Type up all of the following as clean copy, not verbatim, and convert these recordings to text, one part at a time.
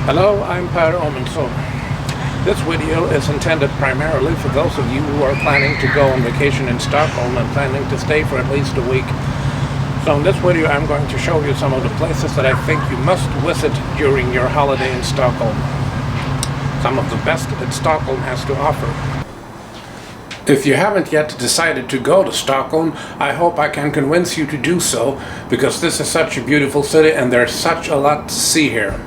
Hello, I'm Amundsson. This video is intended primarily for those of you who are planning to go on vacation in Stockholm and planning to stay for at least a week. So in this video I'm going to show you some of the places that I think you must visit during your holiday in Stockholm. Some of the best that Stockholm has to offer. If you haven't yet decided to go to Stockholm, I hope I can convince you to do so, because this is such a beautiful city and there's such a lot to see here.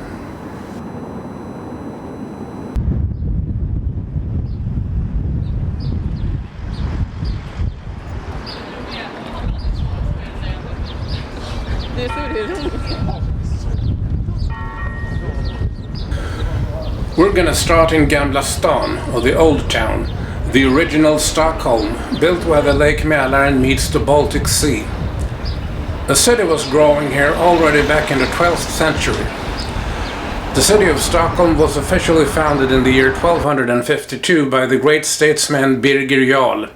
We're gonna start in Gamla stan, or the Old Town, the original Stockholm, built where the Lake Mälaren meets the Baltic Sea. The city was growing here already back in the 12th century. The city of Stockholm was officially founded in the year 1252 by the great statesman Birger Jarl.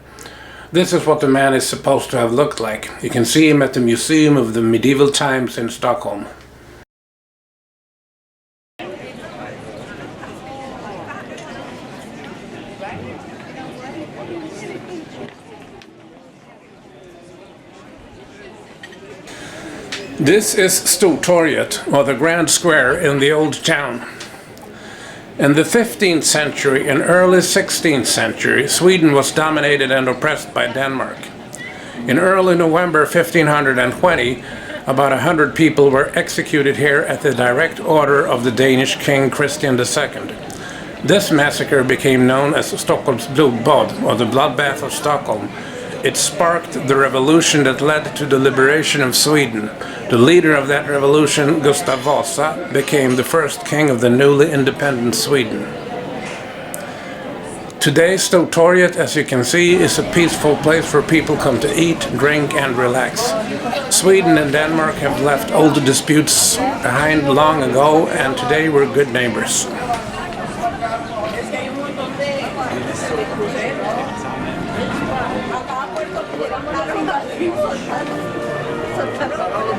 This is what the man is supposed to have looked like. You can see him at the Museum of the Medieval Times in Stockholm. This is Stortorget, or the Grand Square in the Old Town. In the 15th century and early 16th century, Sweden was dominated and oppressed by Denmark. In early November 1520, about 100 people were executed here at the direct order of the Danish King Christian II. This massacre became known as Stockholms blodbad, or the bloodbath of Stockholm. It sparked the revolution that led to the liberation of Sweden. The leader of that revolution, Gustav Vasa, became the first king of the newly independent Sweden. Today, Stortorget, as you can see, is a peaceful place where people come to eat, drink and relax. Sweden and Denmark have left old disputes behind long ago, and today we're good neighbors.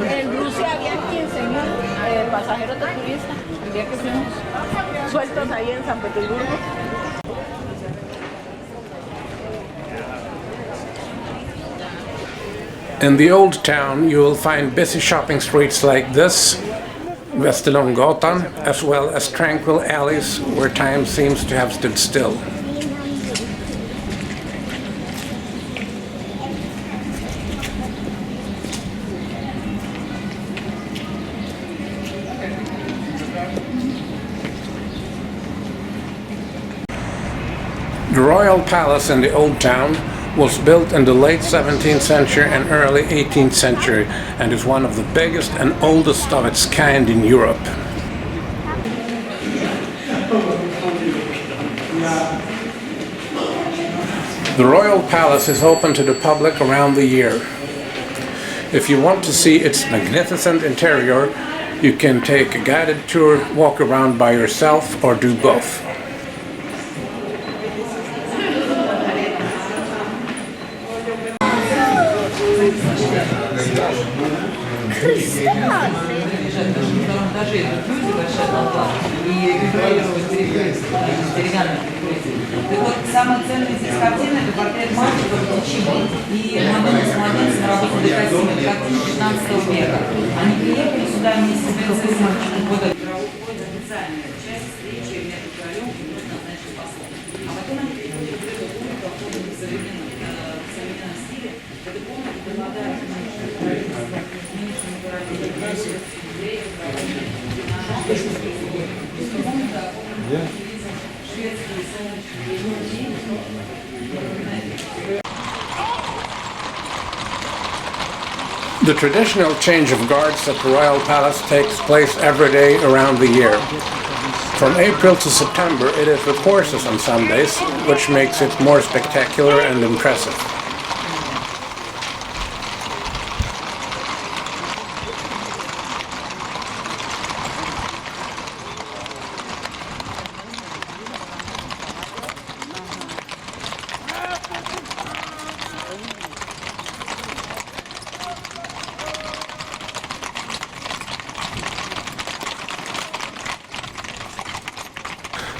En Rusia había 15.000 pasajeros de turistas el día que fuimos, sueltos ahí en San Petersburgo. In the Old Town you will find busy shopping streets like this, Västerlånggatan, as well as tranquil alleys where time seems to have stood still. The Royal Palace in the Old Town was built in the late 17th century and early 18th century and is one of the biggest and oldest of its kind in Europe. The Royal Palace is open to the public around the year. If you want to see its magnificent interior, you can take a guided tour, walk around by yourself, or do both. Так вот, самая ценная здесь картина – это портрет мальчика в личине и модель с младенцем работы декоративной картины 15 века. Они приехали сюда вместе с принцессой года. Официальная часть встречи между королем и назначенным послом. А потом они приходят в эту комнату, оформленную в современном стиле. Это комната преобладает нынешнему королю. The traditional change of guards at the Royal Palace takes place every day around the year. From April to September it is with horses on Sundays, which makes it more spectacular and impressive.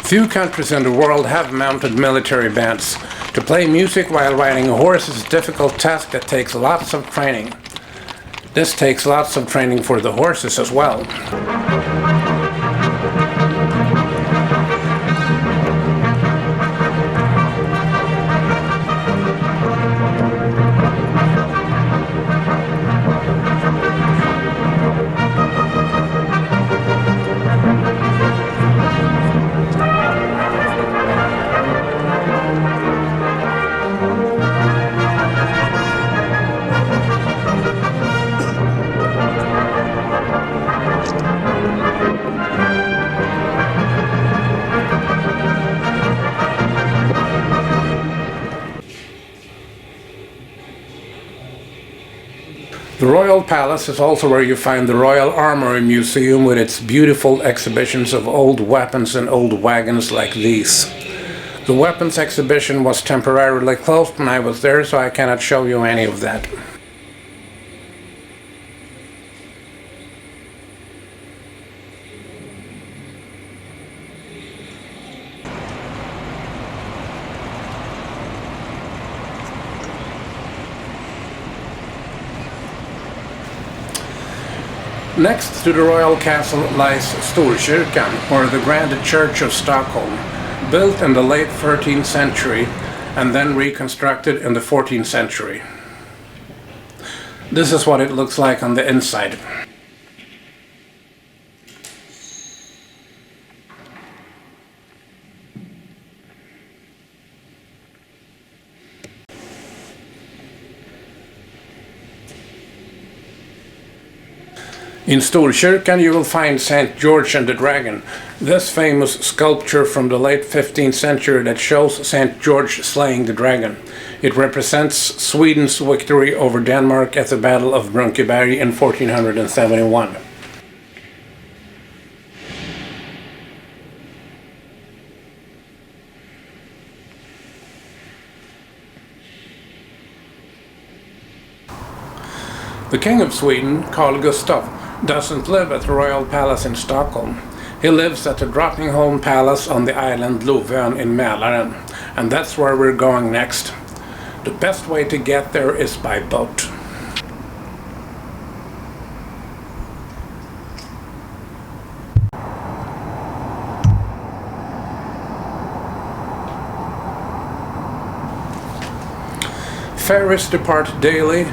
Few countries in the world have mounted military bands. To play music while riding a horse is a difficult task that takes lots of training. This takes lots of training for the horses as well. The Royal Palace is also where you find the Royal Armoury Museum with its beautiful exhibitions of old weapons and old wagons like these. The weapons exhibition was temporarily closed when I was there, so I cannot show you any of that. Next to the royal castle lies Storkyrkan, or the Grand Church of Stockholm, built in the late 13th century and then reconstructed in the 14th century. This is what it looks like on the inside. In Storkyrkan you will find St. George and the Dragon, this famous sculpture from the late 15th century that shows St. George slaying the dragon. It represents Sweden's victory over Denmark at the Battle of Brunkeberg in 1471. The King of Sweden, Carl Gustaf, doesn't live at the Royal Palace in Stockholm. He lives at the Drottningholm Palace on the island Lovön in Mälaren, and that's where we're going next. The best way to get there is by boat. Ferries depart daily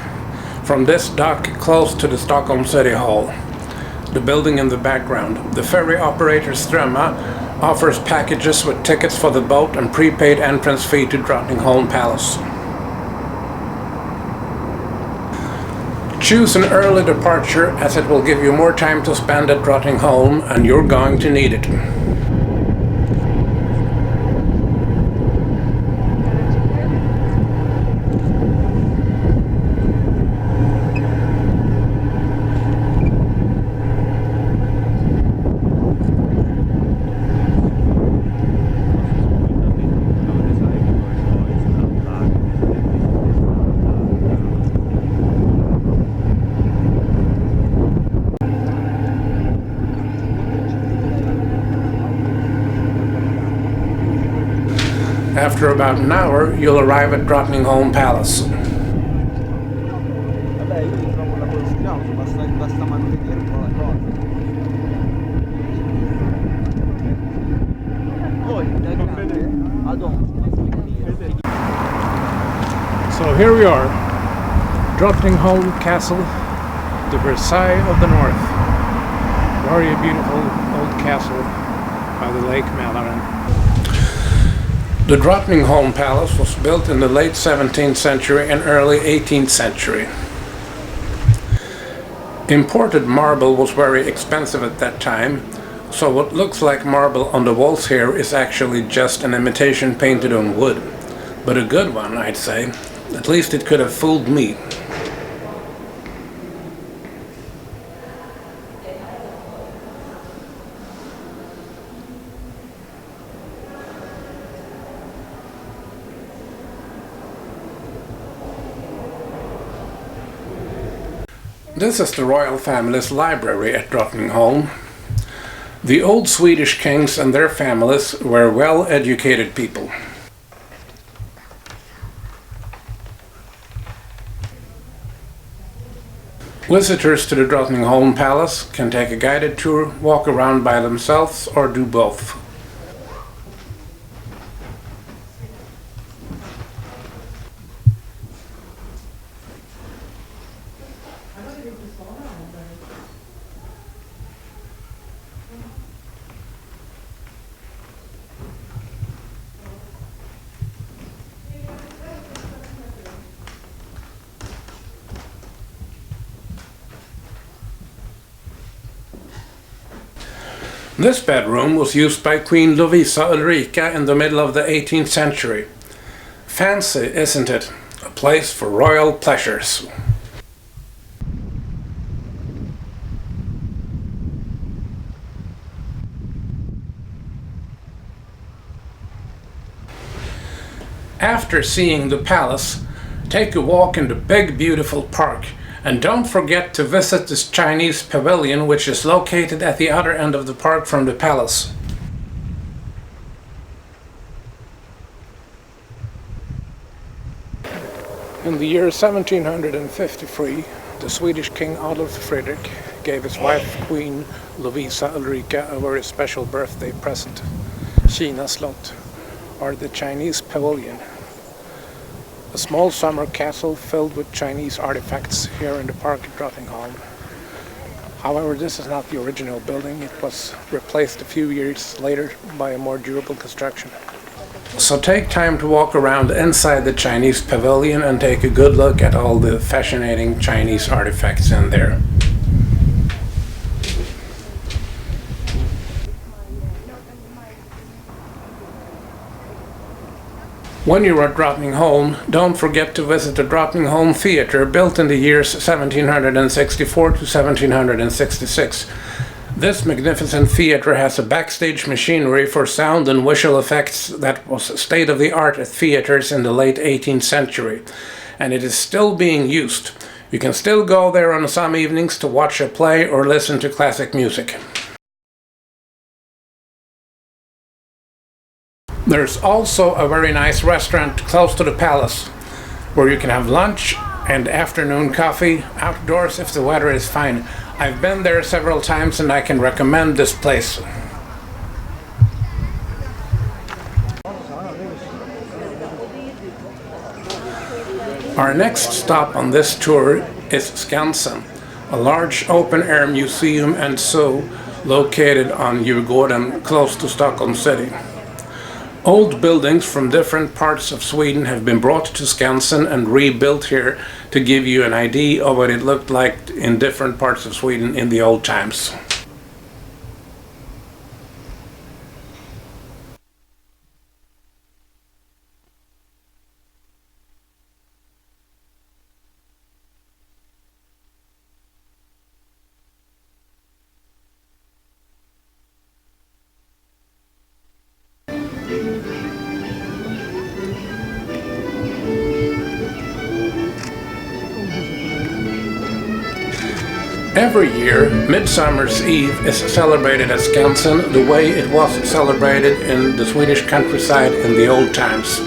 from this dock close to the Stockholm City Hall, the building in the background. The ferry operator Strömma offers packages with tickets for the boat and prepaid entrance fee to Drottningholm Palace. Choose an early departure, as it will give you more time to spend at Drottningholm, and you're going to need it. After about an hour, you'll arrive at Drottningholm Palace. So here we are, Drottningholm Castle, the Versailles of the North. Very beautiful old castle by the Lake Mälaren. The Drottningholm Palace was built in the late 17th century and early 18th century. Imported marble was very expensive at that time, so what looks like marble on the walls here is actually just an imitation painted on wood. But a good one, I'd say. At least it could have fooled me. This is the royal family's library at Drottningholm. The old Swedish kings and their families were well-educated people. Visitors to the Drottningholm Palace can take a guided tour, walk around by themselves, or do both. This bedroom was used by Queen Lovisa Ulrika in the middle of the 18th century. Fancy, isn't it? A place for royal pleasures. After seeing the palace, take a walk in the big beautiful park. And don't forget to visit this Chinese pavilion, which is located at the other end of the park from the palace. In the year 1753, the Swedish King Adolf Fredrik gave his wife Queen Lovisa Ulrika a very special birthday present, Kina Slott, or the Chinese pavilion. A small summer castle filled with Chinese artifacts here in the park at Drottningholm. However, this is not the original building. It was replaced a few years later by a more durable construction. So take time to walk around inside the Chinese pavilion and take a good look at all the fascinating Chinese artifacts in there. When you're at Drottningholm, don't forget to visit the Drottningholm Theatre, built in the years 1764 to 1766. This magnificent theatre has a backstage machinery for sound and visual effects that was state-of-the-art at theatres in the late 18th century, and it is still being used. You can still go there on some evenings to watch a play or listen to classic music. There's also a very nice restaurant close to the palace, where you can have lunch and afternoon coffee outdoors if the weather is fine. I've been there several times and I can recommend this place. Our next stop on this tour is Skansen, a large open-air museum and zoo located on Djurgården, close to Stockholm city. Old buildings from different parts of Sweden have been brought to Skansen and rebuilt here to give you an idea of what it looked like in different parts of Sweden in the old times. Every year, Midsummer's Eve is celebrated at Skansen the way it was celebrated in the Swedish countryside in the old times.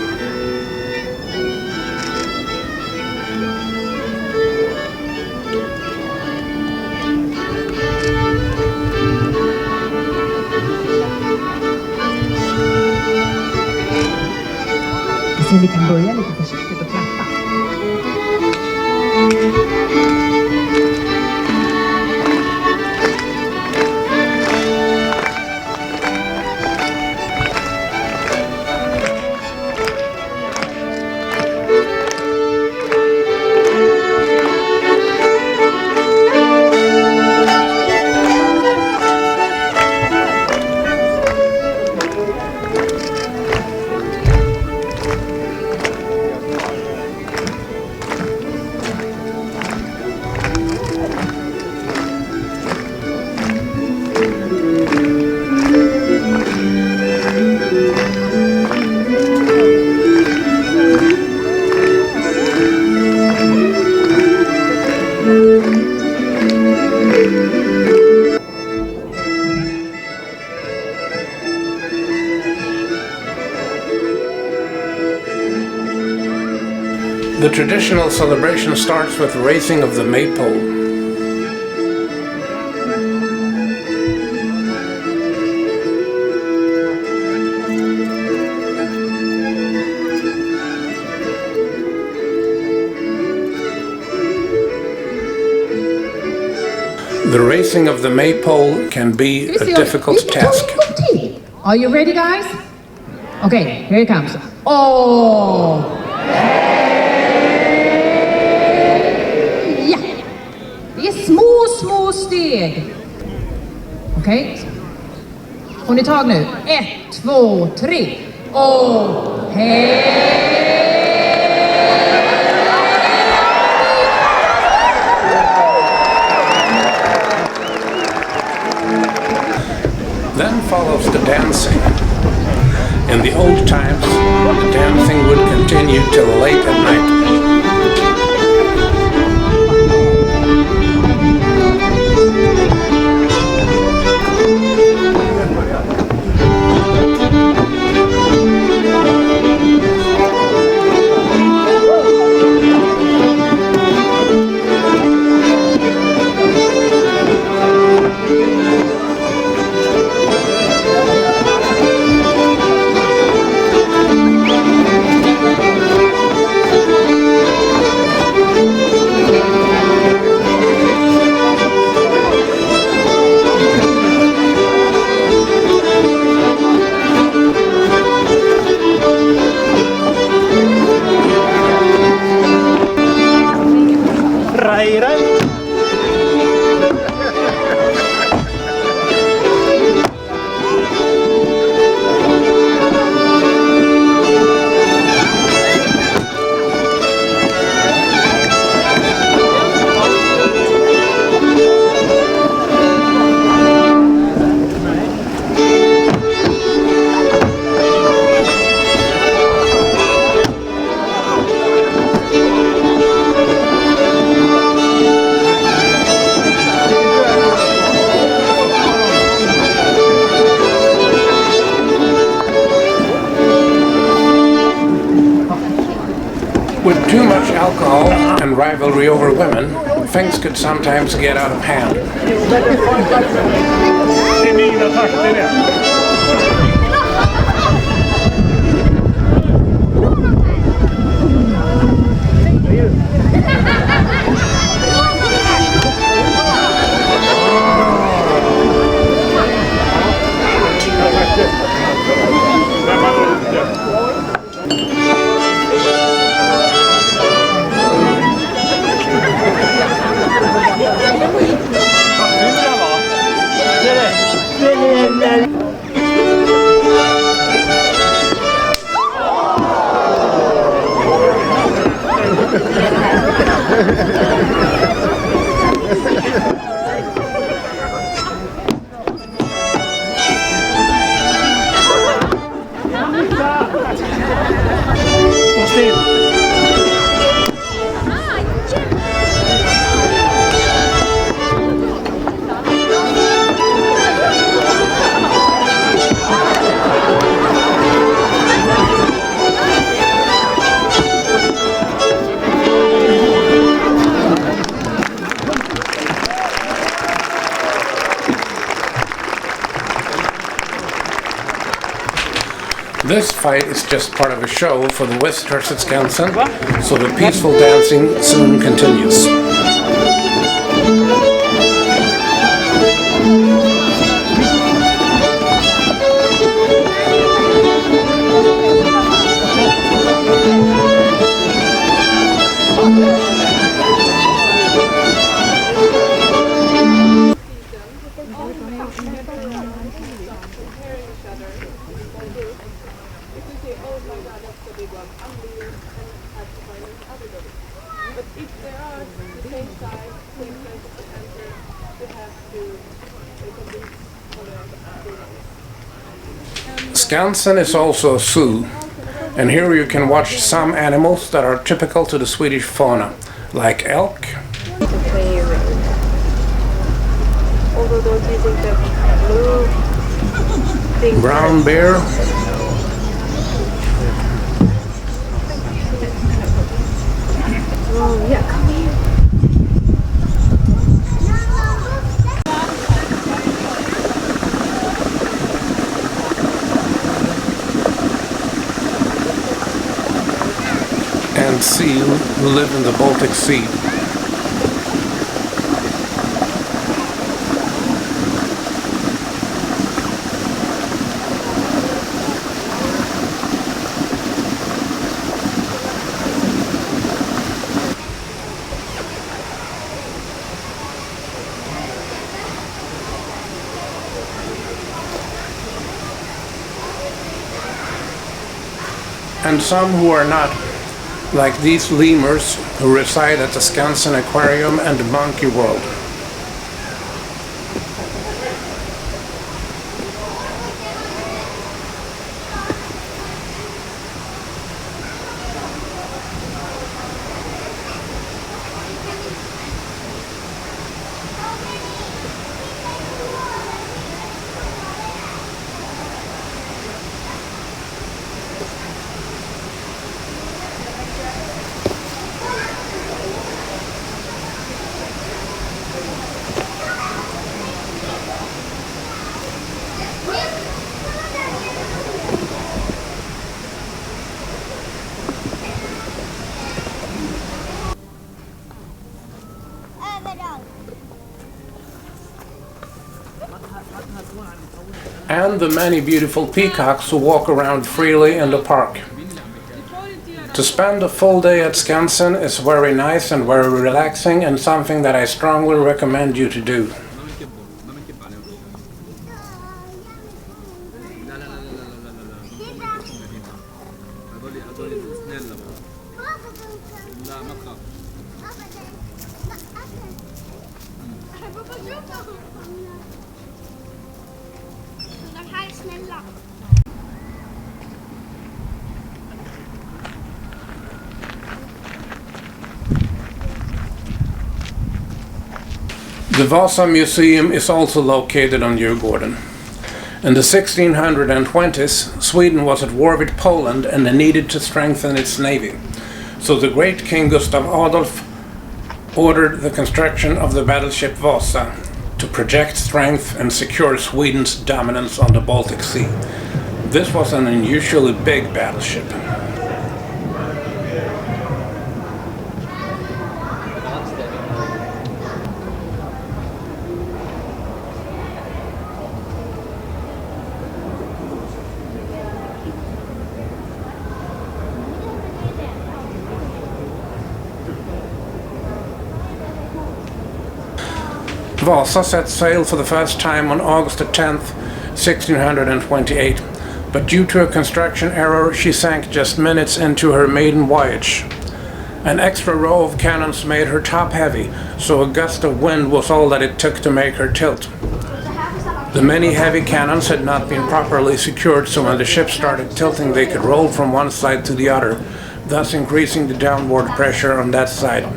Vi kan börja lite försiktigt och klappa. The traditional celebration starts with raising of the maypole. The raising of the maypole can be a difficult task. Are you ready, guys? Okay, here it comes. Oh! Ja! Det är små steg. Okej. Får ni tag nu? 1, 2, 3. Oh! Hej! Then follows the dancing. In the old times, the dancing would continue till late at night. With too much alcohol and rivalry over women, things could sometimes get out of hand. This fight is just part of a show for the visitors at Skansen, so the peaceful dancing soon continues. Skansen is also a zoo, and here you can watch some animals that are typical to the Swedish fauna, like elk, brown bear, Oh, yeah, come here. And seal who live in the Baltic Sea. And some who are not, like these lemurs who reside at the Skansen Aquarium and the Monkey World. And the many beautiful peacocks who walk around freely in the park. To spend a full day at Skansen is very nice and very relaxing, and something that I strongly recommend you to do. The Vasa Museum is also located on Djurgården. In the 1620s, Sweden was at war with Poland and they needed to strengthen its navy. So the great King Gustav Adolf ordered the construction of the battleship Vasa to project strength and secure Sweden's dominance on the Baltic Sea. This was an unusually big battleship. Vasa set sail for the first time on August 10th, 1628, but due to a construction error she sank just minutes into her maiden voyage. An extra row of cannons made her top heavy, so a gust of wind was all that it took to make her tilt. The many heavy cannons had not been properly secured, so when the ship started tilting they could roll from one side to the other, thus increasing the downward pressure on that side.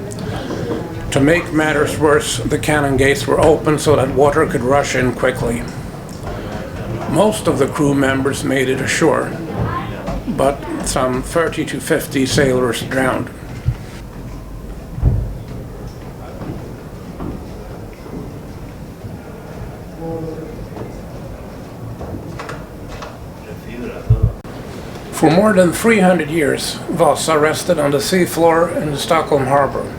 To make matters worse, the cannon gates were open so that water could rush in quickly. Most of the crew members made it ashore, but some 30 to 50 sailors drowned. For more than 300 years, Vasa rested on the seafloor in the Stockholm harbor.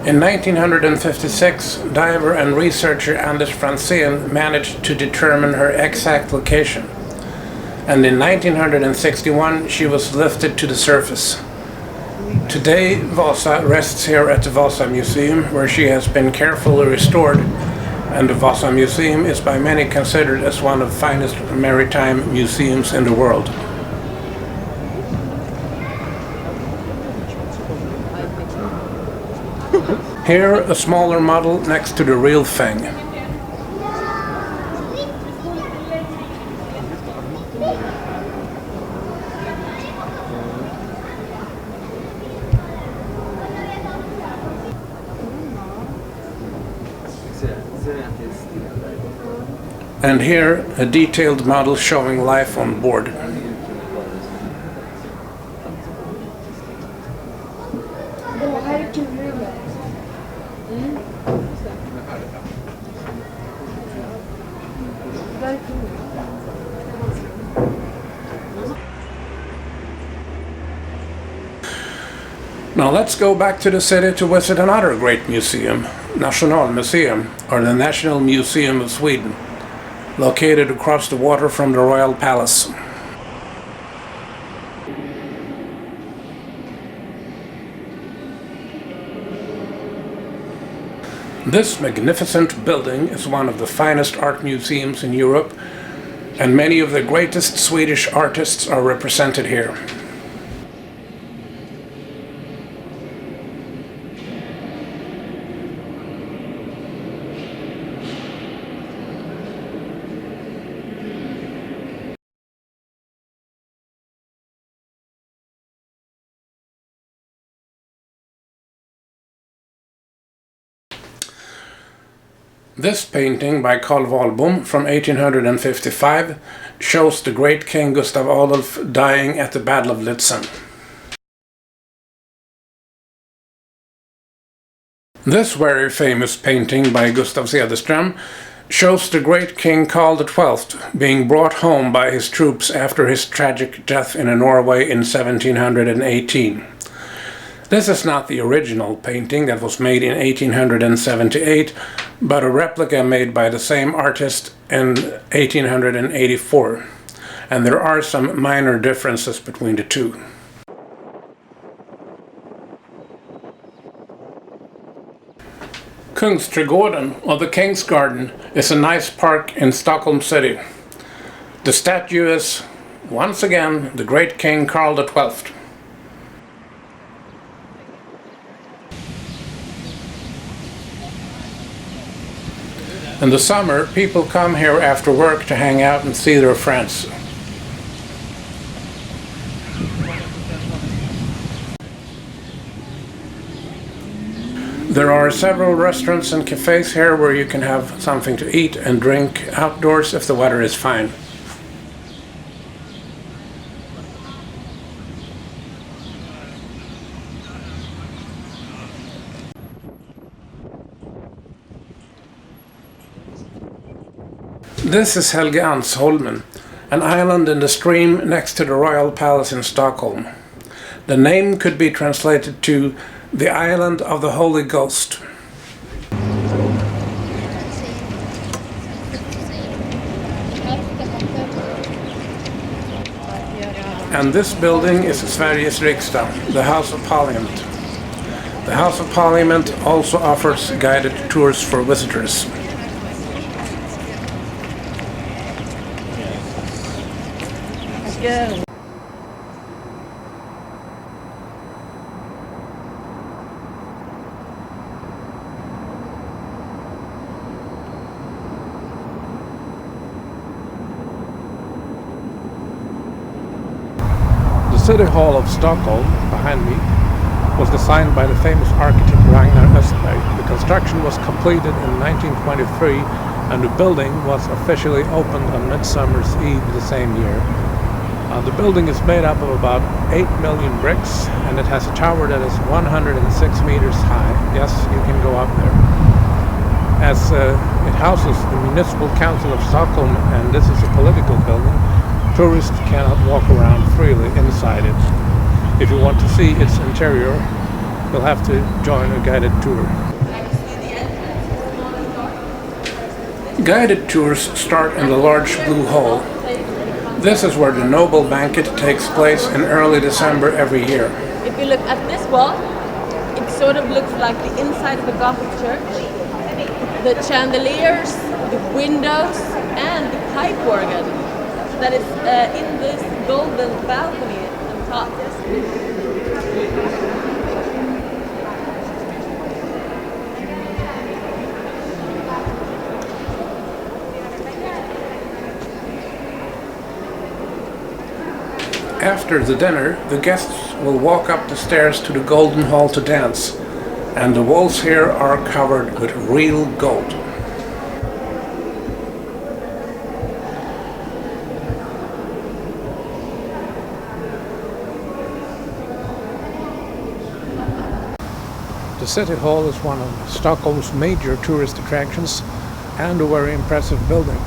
In 1956, diver and researcher Anders Franzén managed to determine her exact location. And in 1961, she was lifted to the surface. Today, Vasa rests here at the Vasa Museum, where she has been carefully restored, and the Vasa Museum is by many considered as one of the finest maritime museums in the world. Here, a smaller model next to the real thing. And here, a detailed model showing life on board. Now let's go back to the city to visit another great museum, Nationalmuseum, or the National Museum of Sweden, located across the water from the Royal Palace. This magnificent building is one of the finest art museums in Europe, and many of the greatest Swedish artists are represented here. This painting by Carl Wahlbom from 1855 shows the great King Gustav Adolf dying at the Battle of Lützen. This very famous painting by Gustav Cederström shows the great King Carl XII being brought home by his troops after his tragic death in Norway in 1718. This is not the original painting that was made in 1878, but a replica made by the same artist in 1884, and there are some minor differences between the two. Kungsträdgården, or the King's Garden, is a nice park in Stockholm city. The statue is, once again, the great King Carl XII. In the summer, people come here after work to hang out and see their friends. There are several restaurants and cafes here where you can have something to eat and drink outdoors if the weather is fine. This is Helgeandsholmen, an island in the stream next to the Royal Palace in Stockholm. The name could be translated to the Island of the Holy Ghost. And this building is Sveriges riksdag, the House of Parliament. The House of Parliament also offers guided tours for visitors. Yeah. The City Hall of Stockholm, behind me, was designed by the famous architect Ragnar Östberg. The construction was completed in 1923 and the building was officially opened on Midsummer's Eve the same year. The building is made up of about 8 million bricks, and it has a tower that is 106 meters high. Yes, you can go up there. As it houses the Municipal Council of Stockholm, and this is a political building, tourists cannot walk around freely inside it. If you want to see its interior, you'll have to join a guided tour. Guided tours start in the large blue hall. This is where the Noble Banquet takes place in early December every year. If you look at this wall, it sort of looks like the inside of a Gothic church. The chandeliers, the windows, and the pipe organ that is in this golden balcony on top. After the dinner, the guests will walk up the stairs to the Golden Hall to dance, and the walls here are covered with real gold. The City Hall is one of Stockholm's major tourist attractions and a very impressive building.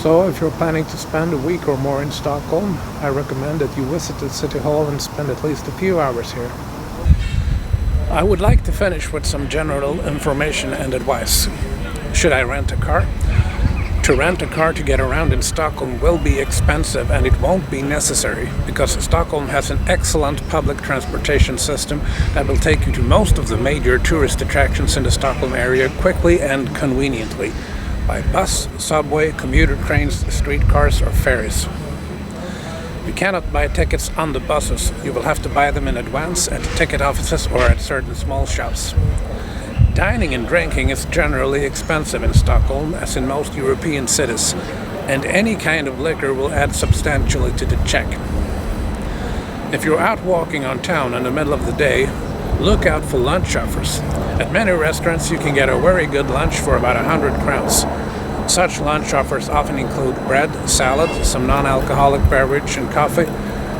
So if you're planning to spend a week or more in Stockholm, I recommend that you visit the City Hall and spend at least a few hours here. I would like to finish with some general information and advice. Should I rent a car? To rent a car to get around in Stockholm will be expensive, and it won't be necessary because Stockholm has an excellent public transportation system that will take you to most of the major tourist attractions in the Stockholm area quickly and conveniently by bus, subway, commuter trains, streetcars or ferries. You cannot buy tickets on the buses. You will have to buy them in advance at ticket offices or at certain small shops. Dining and drinking is generally expensive in Stockholm, as in most European cities, and any kind of liquor will add substantially to the check. If you're out walking on town in the middle of the day, look out for lunch offers. At many restaurants you can get a very good lunch for about 100 crowns. Such lunch offers often include bread, salad, some non-alcoholic beverage and coffee,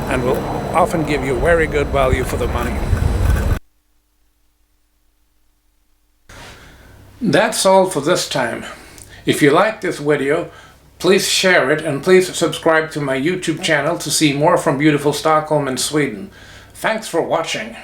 and will often give you very good value for the money. That's all for this time. If you like this video, please share it and please subscribe to my YouTube channel to see more from beautiful Stockholm and Sweden. Thanks for watching.